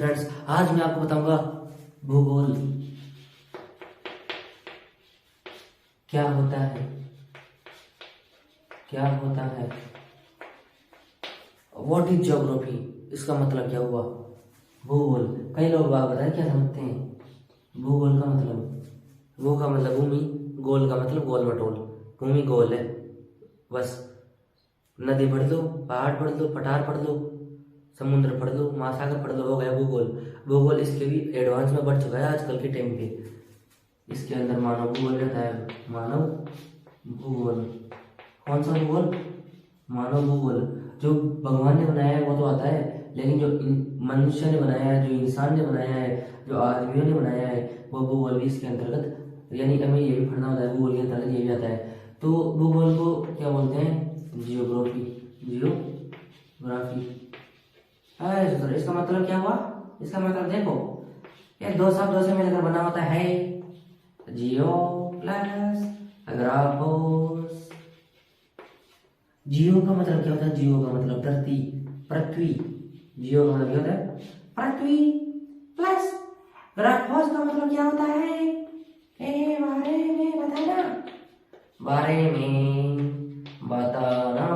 Friends, आज मैं आपको बताऊंगा भूगोल क्या होता है। क्या होता है व्हाट इज ज्योग्राफी, इसका मतलब क्या हुआ। भूगोल, कई लोग बात बताए क्या समझते हैं। भूगोल का मतलब, भू का मतलब भूमि, गोल का मतलब गोल मटोल। भूमि गोल है, बस। नदी पढ़ लो, पहाड़ पढ़ लो, पठार पढ़ लो, समुद्र पढ़ लो, महासागर पढ़ लो, हो गया भूगोल। भूगोल इसके भी एडवांस में बढ़ चुका है आजकल के टाइम पे। इसके अंदर मानव भूगोल रहता है। मानव भूगोल, कौन सा भूगोल? मानव भूगोल। जो भगवान ने बनाया है वो तो आता है, लेकिन जो मनुष्य ने बनाया है, जो इंसान ने बनाया है, जो आदमियों ने बनाया है, वो भूगोल भी इसके अंतर्गत, यानी हमें ये भी पढ़ना होता है। भूगोल के अंतर्गत ये भी आता है। तो भूगोल को क्या बोलते हैं? जियोग्राफी। जियोग्राफी है सर। इसका मतलब क्या हुआ? इसका मतलब देखो, ये दो शब्दों से मिलकर बना होता है जियो प्लस ग्राफोस। जियो का मतलब क्या होता है? जियो का मतलब धरती, पृथ्वी। जियो का मतलब क्या होता है? पृथ्वी प्लस ग्राफोस का मतलब क्या होता है? बारे में बताना, बारे में बताना।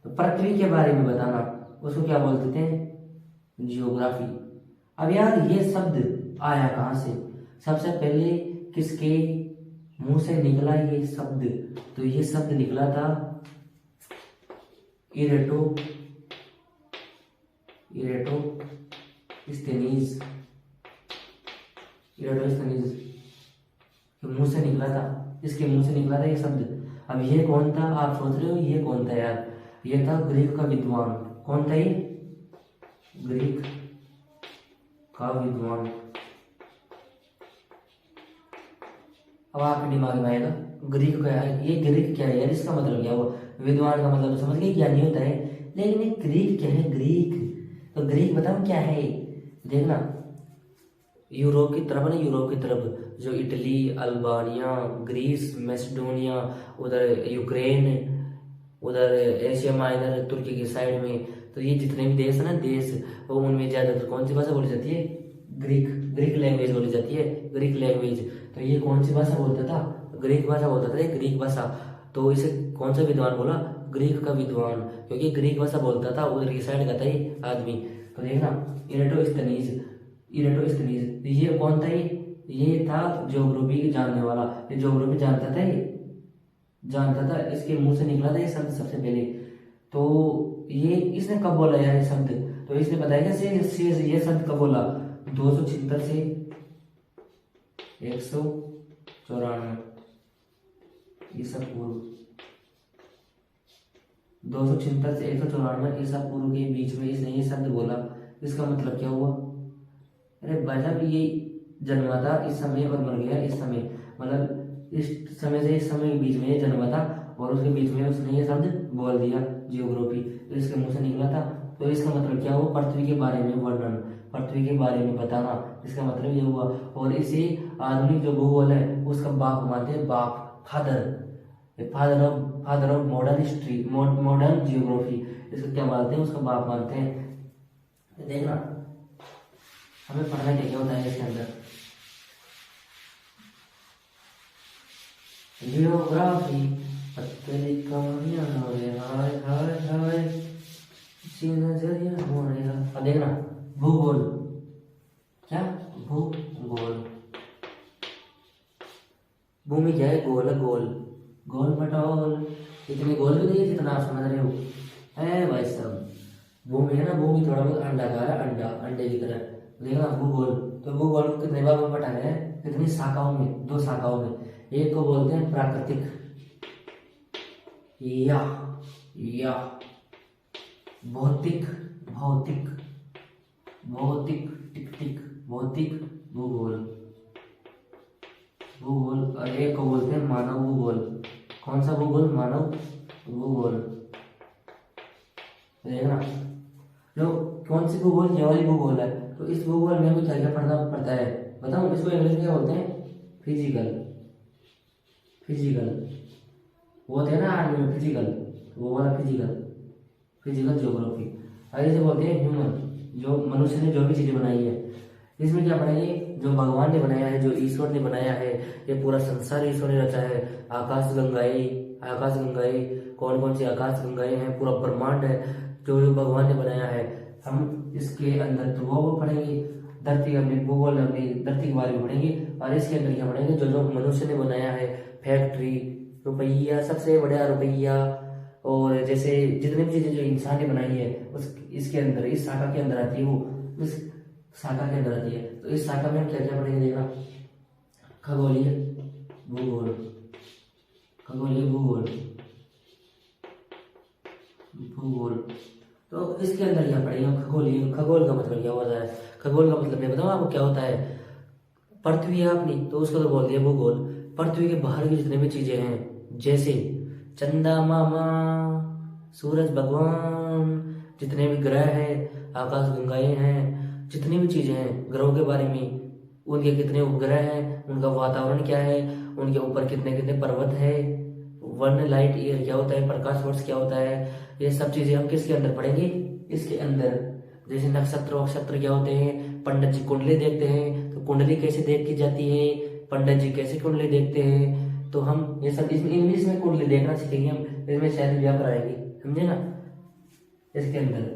तो पृथ्वी के बारे में बताना, उसको क्या बोलते थे? जियोग्राफी। अब यार ये शब्द आया कहाँ से? सबसे पहले किसके मुंह से निकला ये शब्द? तो ये शब्द निकला था इरेटोस्थेनीज के मुंह से निकला था। इसके मुंह से निकला था ये शब्द। अब ये कौन था? आप सोच रहे हो ये कौन था यार? ये था ग्रीक का विद्वान। कौन था ये? ग्रीक का विद्वान। अब आपके दिमाग में आएगा ग्रीक क्या है? ये ग्रीक क्या है यार? इसका मतलब क्या हुआ? विद्वान का मतलब तो समझ गए, ज्ञानी होता है, लेकिन ये ग्रीक क्या है? ग्रीक, तो ग्रीक बताओ क्या है। देखना, यूरोप की तरफ ना, यूरोप की तरफ जो इटली, अल्बानिया, ग्रीस, मैसेडोनिया, उधर यूक्रेन, उधर एशिया माइनर, तुर्की की साइड में, तो ये जितने भी देश है ना, देश, वो उनमें ज्यादातर कौन सी भाषा बोली जाती है? ग्रीक। ग्रीक लैंग्वेज बोली जाती है, ग्रीक लैंग्वेज। तो ये कौन सी भाषा बोलता था? ग्रीक भाषा बोलता था, ये ग्रीक भाषा। तो इसे कौन सा विद्वान बोला? ग्रीक का विद्वान, क्योंकि ग्रीक भाषा बोलता था, उधर की साइड का था ये आदमी। तो देखना, इरेटोस्थनीज ये कौन था? ये था ज्योग्राफी जानने वाला। ये ज्योग्राफी जानता था, ये जानता था। इसके मुंह से निकला था ये शब्द सबसे पहले। तो ये इसने कब बोला यार ये शब्द? तो इसने बताया कैसे ये शब्द कब बोला? 276 से 194 ईसा पूर्व। 276 से 194 ईसा पूर्व के बीच में इसने ये शब्द बोला। इसका मतलब क्या हुआ? अरे भाई, ये जन्मा था इस समय और मर गया इस समय, मतलब इस समय से इस समय के बीच में ये जन्मा था, और उसके बीच में उसने ये शब्द बोल दिया जियोग्राफी। तो इसके मुंह से निकला था। तो इसका मतलब क्या हुआ? पृथ्वी के बारे में वर्णन, पृथ्वी के बारे में बताना। इसका मतलब ये हुआ। और इसे आधुनिक जो भूगोल है उसका बाप मानते हैं, बाप, father of modern history, modern geography. इसको क्या मानते हैं? उसका बाप मानते हैं। देखना, हमें पढ़ना क्या क्या होता है इसके अंदर। जियोग्राफी पत्तली कहानियां, हाय हाय हाय, नजरिया हो रहा। अब देखना, भूगोल क्या? भूगोल, भूमि क्या है? गोल है, गोल, गोल मटोल। इतने गोल भी नहीं है जितना आप समझ रहे हो, है भाई साहब। भूमि है ना, भूमि थोड़ा बहुत अंडाकार है, अंडा, अंडे की तरह। देखना भूगोल, तो भूगोल को कितने भाग में बटा गया है? कितनी शाखाओं में? 2 शाखाओं में। एक को बोलते हैं प्राकृतिक, या भौतिक, भौतिक, भौतिक, टिक टिक, भौतिक भूगोल, भूगोल। और एक को बोलते हैं मानव भूगोल। कौन सा भूगोल? मानव भूगोल। देखना, जो कौन सी भूगोल? ये वाली भूगोल है। तो इस भूगोल में भी क्या क्या पढ़ना पड़ता है बताऊं? इसको इंग्लिश में क्या बोलते हैं? फिजिकल। फिजिकल वो थे ना आर्मी में, फिजिकल, वो वाला फिजिकल, फिजिकल ज्योग्राफी। ऐसे बोलते हैं ह्यूमन जो मनुष्य ने जो भी चीजें बनाई है, इसमें क्या पढ़ेंगे, जो भगवान ने बनाया है, जो ईश्वर ने बनाया है, ये पूरा संसार ईश्वर ने रचा है। आकाश गंगाएं, कौन कौन सी आकाश गंगाएं हैं, पूरा ब्रह्मांड है जो जो भगवान ने बनाया है। हम इसके अंदर तो वो पढ़ेंगे, धरती हमने भूगोल हमने धरती के बारे में पढ़ेंगे, और इसके अंदर क्या पढ़ेंगे, जो जो मनुष्य ने बनाया है, फैक्ट्री, रुपया, सबसे बड़ा रुपया, और जैसे जितनी भी चीजें जो इंसान ने बनाई है उस इसके अंदर, इस शाखा के अंदर आती है, वो इस शाखा के अंदर आती है। तो इस शाखा में हम क्या क्या पढ़ेंगे, देखना, खगोलीय भूगोल, खगोलीय भूगोल, भूगोल। तो इसके अंदर क्या पढ़ेंगे, खगोलीय, खगोल का मतलब क्या होता है, खगोल का मतलब मैं बताऊँ आपको क्या होता है। पृथ्वी है अपनी, तो उसको तो बोल दिया भूगोल। पृथ्वी के बाहर की जितने भी चीजें हैं, जैसे चंदा मामा, सूरज भगवान, जितने भी ग्रह हैं, आकाश गंगाएं हैं, जितनी भी चीजें हैं ग्रहों के बारे में, उनके कितने उपग्रह हैं, उनका वातावरण क्या है, उनके ऊपर कितने कितने पर्वत है, 1 लाइट ईयर क्या होता है, प्रकाश वर्ष क्या होता है, ये सब चीजें हम किसके अंदर पढ़ेंगे, इसके अंदर। जैसे नक्षत्र वक्षत्र क्या होते हैं, पंडित जी कुंडली देखते हैं, तो कुंडली कैसे देख की जाती है, पंडित जी कैसे कुंडली देखते हैं, तो हम ये सब इसमें इंग्लिश में कुंडली देखना सीखेंगे हम, इसमें शायद व्याप कराएंगे, समझे ना। इसके अंदर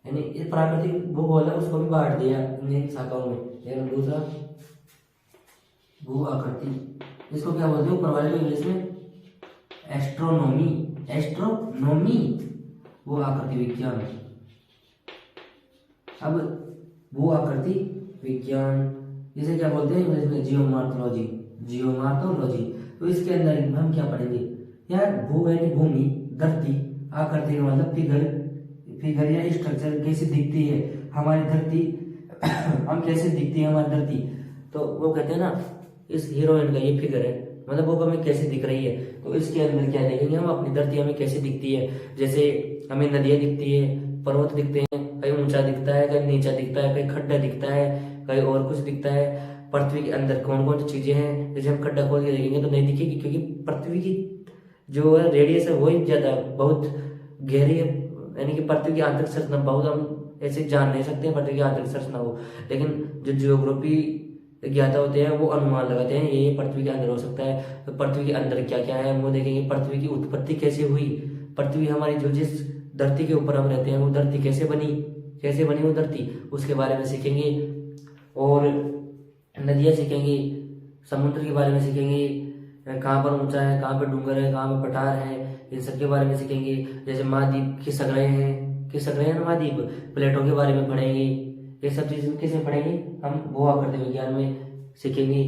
यानी इस प्राकृतिक भूगोल है, उसको भी बांट दिया इन शाखाओं में। एवं दूसरा भू आकृति, इसको क्या बोलते हैं ऊपर वाले में इंग्लिश में, एस्ट्रोनॉमी, एस्ट्रोनॉमी, भू आकृति विज्ञान। अब भू आकृति विज्ञान इसे क्या बोलते हैं इंग्लिश में, जियोमार्थोलॉजी, जियोमार्थोलॉजी। तो इसके अंदर हम क्या पढ़ेंगे यार, भू यानी भूमि, धरती, आकृति का मतलब फिगर, फिगर या स्ट्रक्चर कैसे दिखती है हमारी धरती हम कैसे दिखती है हमारी धरती। तो वो कहते हैं ना, इस हीरोइन का ये फिगर है, मतलब वो हमें कैसे दिख रही है। तो इसके अंदर क्या देखेंगे हम, अपनी धरती हमें कैसे दिखती है। जैसे हमें नदियां दिखती है, पर्वत दिखते हैं, कहीं ऊंचा दिखता है, कहीं नीचा दिखता है, कहीं खड्डा दिखता है, कहीं और कुछ दिखता है। पृथ्वी के अंदर कौन कौन सी चीजें हैं, जैसे हम खड्डा खोल के देखेंगे तो नहीं दिखेगी, क्योंकि पृथ्वी की जो है रेडियस है वही ज्यादा बहुत गहरी है, यानी कि पृथ्वी की आंतरिक संरचना बहुत हम ऐसे जान नहीं सकते हैं पृथ्वी की आंतरिक संरचना को। लेकिन जो जियोग्राफी ज्ञाता होते हैं वो अनुमान लगाते हैं ये पृथ्वी के अंदर हो सकता है। तो पृथ्वी के अंदर क्या क्या है वो देखेंगे, पृथ्वी की उत्पत्ति कैसे हुई, पृथ्वी हमारी जो जिस धरती के ऊपर हम रहते हैं वो धरती कैसे बनी वो धरती, उसके बारे में सीखेंगे। और नदियाँ सीखेंगे, समुद्र के बारे में सीखेंगे, कहाँ पर ऊंचा है, कहाँ पर डूंगर है, कहाँ पर पठार है, इन सब के बारे में सीखेंगे। जैसे महाद्वीप खिसक रहे हैं ना महाद्वीप, प्लेटों के बारे में पढ़ेंगे। ये सब चीज़ किसमें पढ़ेंगे हम, भू आकृति विज्ञान में सीखेंगे।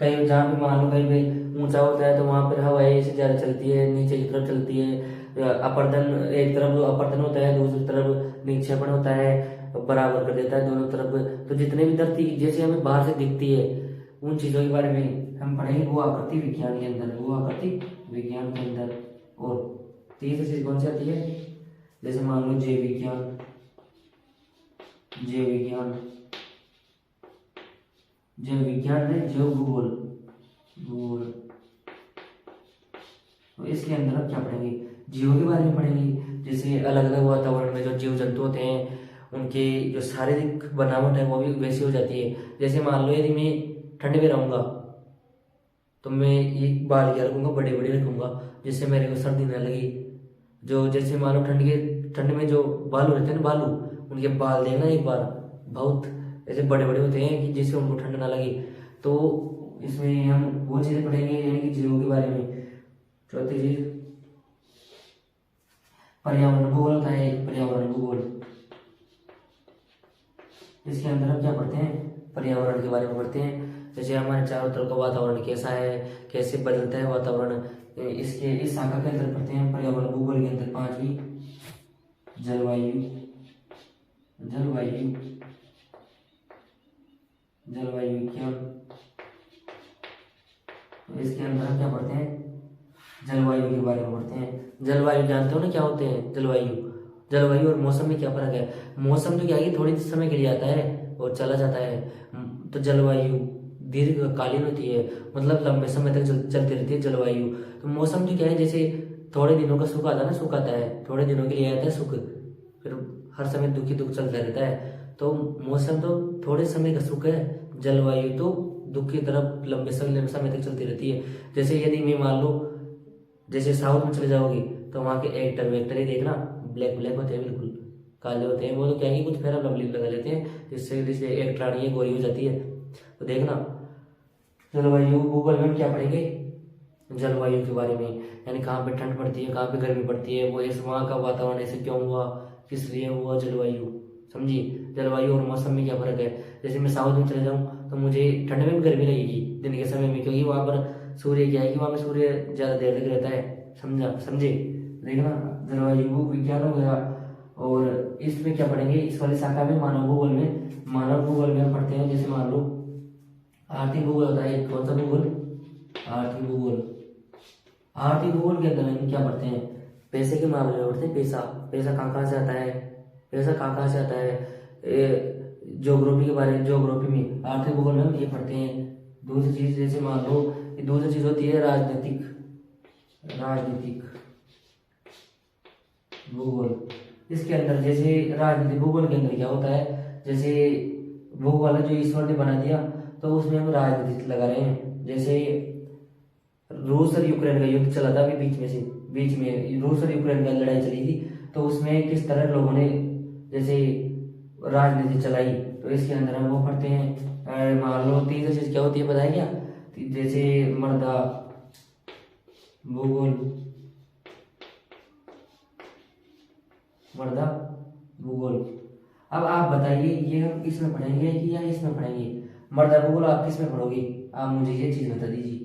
कहीं जहाँ पे मान लो कहीं पे ऊंचा होता है तो वहाँ पर हवाएं से ज़्यादा चलती है, नीचे की तरफ चलती है, अपर्दन एक तरफ जो अपर्दन होता है दूसरी तरफ निक्षेपण होता है, बराबर कर देता है दोनों तरफ। तो जितने भी धरती जैसे हमें बाहर से दिखती है उन चीज़ों के बारे में हम पढ़ेंगे भू आकृति विज्ञान के अंदर, भू आकृति विज्ञान के अंदर। और तीसरी चीज कौन सी आती है, जैसे मान लो जीव विज्ञान, जीव विज्ञान, जीव विज्ञान में जीव भूगोल, भूगोल। तो इसके अंदर हम क्या पढ़ेंगे, जीवों के बारे में पढ़ेंगे। जैसे अलग अलग वातावरण में जो जीव जंतु होते हैं उनके जो शारीरिक बनावट है वो भी वैसी हो जाती है। जैसे मान लो यदि मैं ठंड में रहूंगा तो मैं ये बाल क्या रखूंगा, बड़े बड़े रखूंगा जिससे मेरे को सर्दी न लगी। जो जैसे मान लो ठंड में जो बालू रहते हैं ना, बालू, उनके बाल देखना एक बार, बहुत ऐसे बड़े बड़े होते हैं कि जिससे उनको ठंड ना लगे। तो इसमें हम वो चीजें पढ़ेंगे यानी कि जीवों के बारे में। चौथी चीज पर्यावरण भूगोल होता है, पर्यावरण भूगोल। इसके अंदर हम क्या पढ़ते हैं, पर्यावरण के बारे में पढ़ते हैं। जैसे हमारे चारों तरफ का वातावरण कैसा है, कैसे बदलता है वातावरण, इसके इस शाखा के अंदर पढ़ते हैं पर्यावरण भूगोल के अंदर। पांचवी जलवायु, जलवायु, जलवायु विज्ञान। तो इसके अंदर हम क्या पढ़ते हैं, जलवायु के बारे में पढ़ते हैं। जलवायु जानते हो ना क्या होते हैं, जलवायु, जलवायु और मौसम में क्या फर्क है। मौसम तो क्या है कि थोड़ी समय के लिए आता है और चला जाता है, तो जलवायु दीर्घकालीन होती है, मतलब लंबे समय तक चलती रहती है जलवायु। तो मौसम तो क्या है, जैसे थोड़े दिनों का सुख आता है ना, सुख आता है थोड़े दिनों के लिए आता है सुख, फिर हर समय दुख ही दुख चलता रहता है। तो मौसम तो थोड़े समय का सुख है, जलवायु तो दुख की तरफ लंबे समय तक चलती रहती है। जैसे यदि मैं मान लो जैसे साउथ में चले जाओगे तो वहाँ के एक्टर वेक्टर ही देखना ब्लैक ब्लैक होते हैं, बिल्कुल काले होते हैं। वो तो क्या है कि कुछ फेयर लवली लगा लेते हैं जिससे जिससे एक रानी है गोरी हो जाती है। तो देखना जलवायु गूगल में क्या पढ़ेंगे, जलवायु के बारे में, यानी कहाँ पे ठंड पड़ती है, कहाँ पे गर्मी पड़ती है, वो इस वहाँ का वातावरण ऐसे क्यों हुआ, किस लिए हुआ जलवायु, समझिए। जलवायु और मौसम में क्या फर्क है। जैसे मैं साउथ में चले जाऊँ तो मुझे ठंड में भी गर्मी लगेगी दिन के समय में, क्योंकि वहाँ पर सूर्य क्या है कि वहाँ पे सूर्य ज़्यादा देर तक रहता है, समझे। देखना जलवायु विज्ञान हो गया। और इसमें क्या पढ़ेंगे, इस वाली शाखा में मानव भूगोल में हम पढ़ते हैं। जैसे मान लो आर्थिक भूगोल होता है, कौन सा भूगोल, आर्थिक भूगोल। आर्थिक भूगोल के अंदर हम क्या पढ़ते हैं, पैसे के मामले में पढ़ते हैं। पैसा कहाँ से आता है, पैसा कहाँ से आता है। ज्योग्राफी के बारे में, ज्योग्राफी में आर्थिक भूगोल में हम ये पढ़ते हैं। दूसरी चीज जैसे मान लो दूसरी चीज होती है राजनीतिक भूगोल। इसके अंदर जैसे राजनीतिक भूगोल के अंदर क्या होता है, जैसे भूगोल जो ईश्वर ने बना दिया तो उसमें हम राजनीति लगा रहे हैं। जैसे रूस और यूक्रेन का युद्ध चला था अभी बीच में रूस और यूक्रेन का लड़ाई चली थी, तो उसमें किस तरह लोगों ने जैसे राजनीति चलाई, तो इसके अंदर हम वो पढ़ते हैं। मान लो तीसरी चीज क्या होती है पता है क्या, जैसे मृदा भूगोल। अब आप बताइए ये हम इसमें पढ़ेंगे कि या इसमें पढ़ेंगे। मृदा भूगोल आप किस में पढ़ोगे, आप मुझे ये चीज बता दीजिए।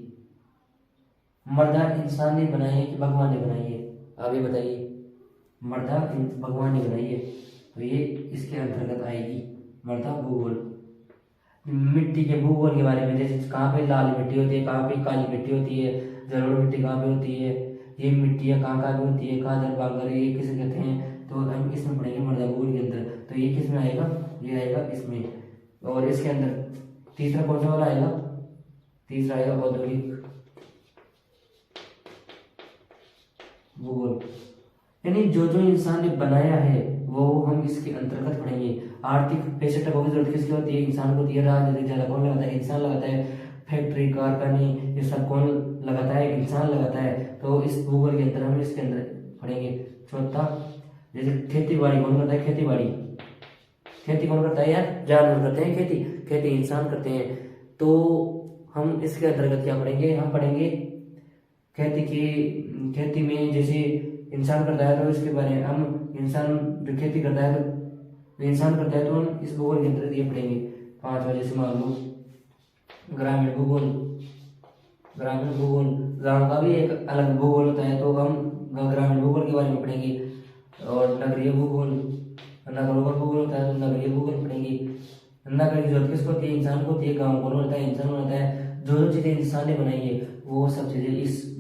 मृदा इंसान ने बनाई है कि भगवान ने बनाई है, आप ये बताइए। मृदा भगवान ने बनाई है, तो ये इसके अंतर्गत आएगी मृदा भूगोल। मिट्टी के भूगोल के बारे में, जैसे कहाँ पे लाल मिट्टी होती है, कहाँ पे काली मिट्टी होती है, जलोढ़ मिट्टी कहाँ पे होती है, ये मिट्टियाँ कहाँ कहाँ पे होती है, कादर बागर ये किसे कहते हैं, तो हम इसमें पढ़ेंगे मृदा भूगोल के अंदर। तो ये किस में आएगा, ये आएगा इसमें। और इसके अंदर तीसरा कौन सा वाला आएगा, तीसरा आएगा औद्योगिक भूगोल, यानी जो जो इंसान ने बनाया है वो हम इसके अंतर्गत पढ़ेंगे। आर्थिक पैसे टकों की जरूरत किसकी होती है, इंसान को होती है। राजनीतिक ज्यादा कौन लगाता है, इंसान लगाता है। फैक्ट्री कारखाने ये सब कौन लगाता है, इंसान लगाता है। तो इस भूगोल के अंदर हम इसके अंदर पढ़ेंगे। चौथा जैसे खेती बाड़ी कौन करता है, खेती कौन करता है यार, जानवर करते हैं खेती इंसान करते हैं। तो हम इसके अंतर्गत क्या पढ़ेंगे, हम पढ़ेंगे खेती में जैसे इंसान करता है तो इसके बारे में हम, इंसान जो खेती करता है तो इंसान करता है तो हम इस भूगोल के अंतर्गत ये पढ़ेंगे। पांचवा जैसे मान लो ग्रामीण भूगोल। गांव का भी एक अलग भूगोल होता है, तो हम ग्रामीण भूगोल के बारे में पढ़ेंगे। और नगरीय भूगोल, नगरों का भूगोल होता है तो नगरीय भूगोल पढ़ेंगे। नगर की जरूरत किसको होती है, इंसान को होती है। गाँव कौन होता है, इंसान होता है। जो जो चीजें इंसान ने बनाई है वो सब चीजें इस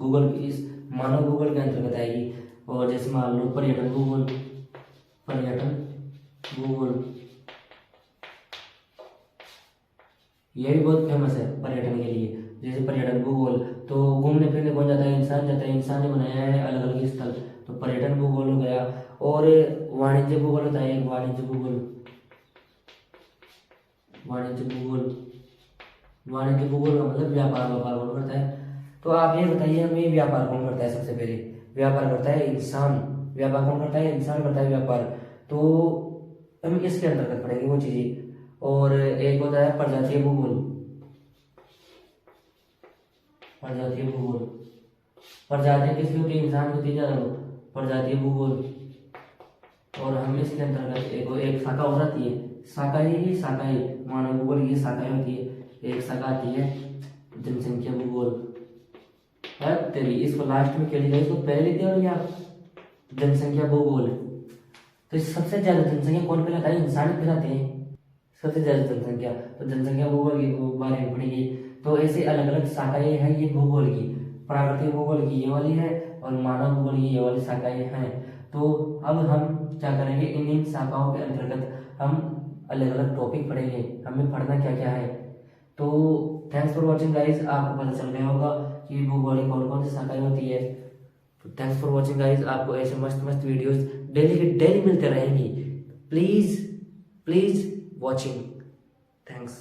मानव भूगोल के अंतर्गत आएगी। और जैसे मान लो पर्यटन भूगोल ये भी बहुत फेमस है पर्यटन के लिए। जैसे पर्यटन भूगोल तो घूमने फिरने कौन जाता है, इंसान जाता है। इंसान ने बनाया है अलग अलग स्थल, तो पर्यटन भूगोल हो गया। और वाणिज्य भूगोल होता है, वाणिज्य भूगोल का मतलब व्यापार कौन करता है। तो आप ये बताइए हमें व्यापार कौन करता है। सबसे पहले व्यापार करता है इंसान। व्यापार कौन करता है, इंसान करता है व्यापार। तो हम इसके अंतर्गत पढ़ेंगे वो चीजें। और एक होता है प्रजातीय भूगोल। प्रजातियां किसकी होती है, इंसान की होती है ज्यादा, प्रजातीय भूगोल। और हम इसके अंतर्गत एक शाखा हो जाती है, शाखाएं मानव भूगोल की शाखाएं होती है। एक शाखा आती है जनसंख्या भूगोल। तेरी इसको लास्ट में क्या लिखा है, इसको पहले लिख दिया और या जनसंख्या भूगोल। तो सबसे ज्यादा जनसंख्या कौन फैलाता है, इंसान फैलाते हैं सबसे ज्यादा जनसंख्या। तो जनसंख्या भूगोल के बारे में पढ़ेंगे। तो ऐसे अलग अलग शाखाएं हैं ये भूगोल की। प्राकृतिक भूगोल की ये वाली है और मानव भूगोल की ये वाली शाखाएं हैं। तो अब हम क्या करेंगे, इन शाखाओं के अंतर्गत हम अलग अलग टॉपिक पढ़ेंगे, हमें पढ़ना क्या क्या है। तो थैंक्स फॉर वॉचिंग गाइज। आपको पता चल गया होगा कि भूगोल की कौन कौन सी शाखाएं होती है। तो थैंक्स फॉर वॉचिंग गाइज। आपको ऐसे मस्त मस्त वीडियोस डेली मिलते रहेंगी। Please please watching. थैंक्स।